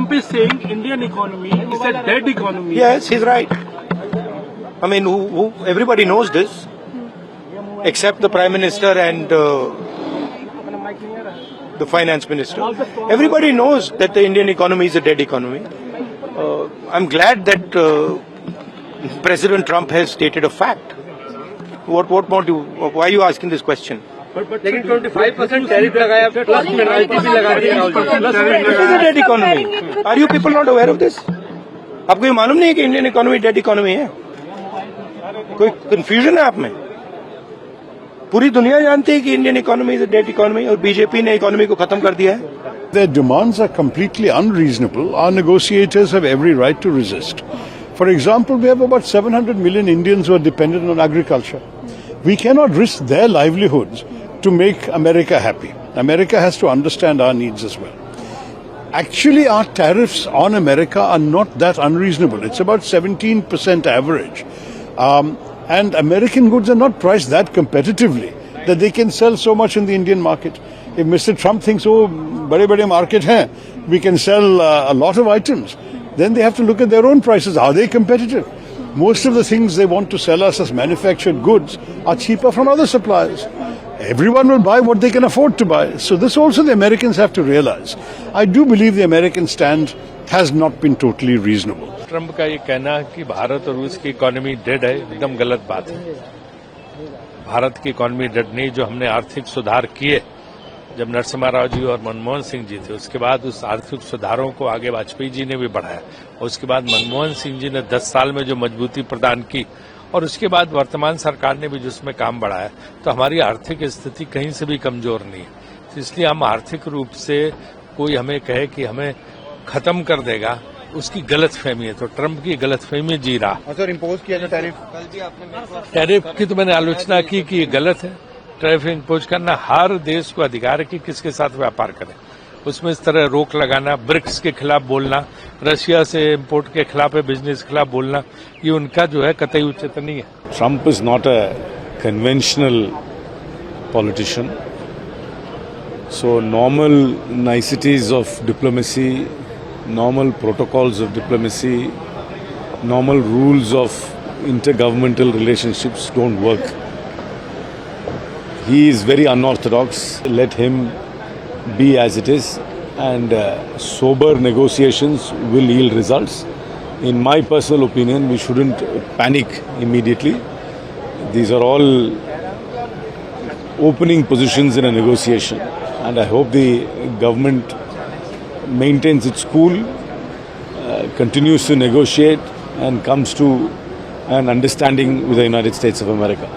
Trump is saying Indian economy is a dead economy. Yes, he's right. I mean, everybody knows this, except the Prime Minister and the Finance Minister. Everybody knows that the Indian economy is a dead economy. I'm glad that President Trump has stated a fact. What more do? Why are you asking this question? लेकिन 25% tariff लगाया plus penalty भी लगा दी Rahul ji. It is a dead economy. Are you people not aware of this? आपको ये मालूम नहीं है कि इंडियन इकोनॉमी डेड इकोनॉमी है? कोई कंफ्यूजन है आप में? पूरी दुनिया जानती है कि Indian economy is a dead economy और बीजेपी ने इकोनॉमी को खत्म कर दिया है. Their demands are completely unreasonable. Our negotiators have every right to resist. For example, we have about 700 million Indians who are dependent on agriculture. We cannot risk their livelihoods to make America happy. America has to understand our needs as well. Actually, our tariffs on America are not that unreasonable. It's about 17% average. And American goods are not priced that competitively that they can sell so much in the Indian market. If Mr. Trump thinks, oh, bade market hai, we can sell a lot of items, then they have to look at their own prices. Are they competitive? Most of the things they want to sell us as manufactured goods are cheaper from other suppliers. Everyone will buy what they can afford to buy. So this also the Americans have to realize. I do believe the American stand has not been totally reasonable. Trump का ये कहना है कि भारत और रूस की economy dead है, एकदम गलत बात है. भारत की इकोनॉमी डेड नहीं. जो हमने आर्थिक सुधार किए जब नरसिम्हा राव जी और मनमोहन सिंह जी थे, उसके बाद उस आर्थिक सुधारों को आगे वाजपेयी जी ने भी बढ़ाया और उसके बाद मनमोहन सिंह जी ने 10 साल में जो मजबूती प्रदान की और उसके बाद वर्तमान सरकार ने भी जिसमें काम बढ़ाया, तो हमारी आर्थिक स्थिति कहीं से भी कमजोर नहीं है. तो इसलिए हम आर्थिक रूप से कोई हमें कहे कि हमें खत्म कर देगा, उसकी गलत फहमी है. तो ट्रंप की गलत फहमी जी रहा. सर इम्पोज किया जो टैरिफ की तो मैंने आलोचना की कि ये गलत है. टैरिफ इम्पोज करना हर देश को अधिकार है कि किसके साथ व्यापार करें. उसमें इस तरह रोक लगाना, ब्रिक्स के खिलाफ बोलना, रशिया से इम्पोर्ट के खिलाफ है, बिजनेस के खिलाफ बोलना, ये उनका जो है कतई उचित नहीं है. Trump is not a conventional politician. So normal niceties of diplomacy, normal protocols of diplomacy, normal rules of intergovernmental relationships don't work. He is very unorthodox. Let him be as it is, and sober negotiations will yield results. In my personal opinion, we shouldn't panic immediately. These are all opening positions in a negotiation, and I hope the government maintains its cool, continues to negotiate, and comes to an understanding with the United States of America.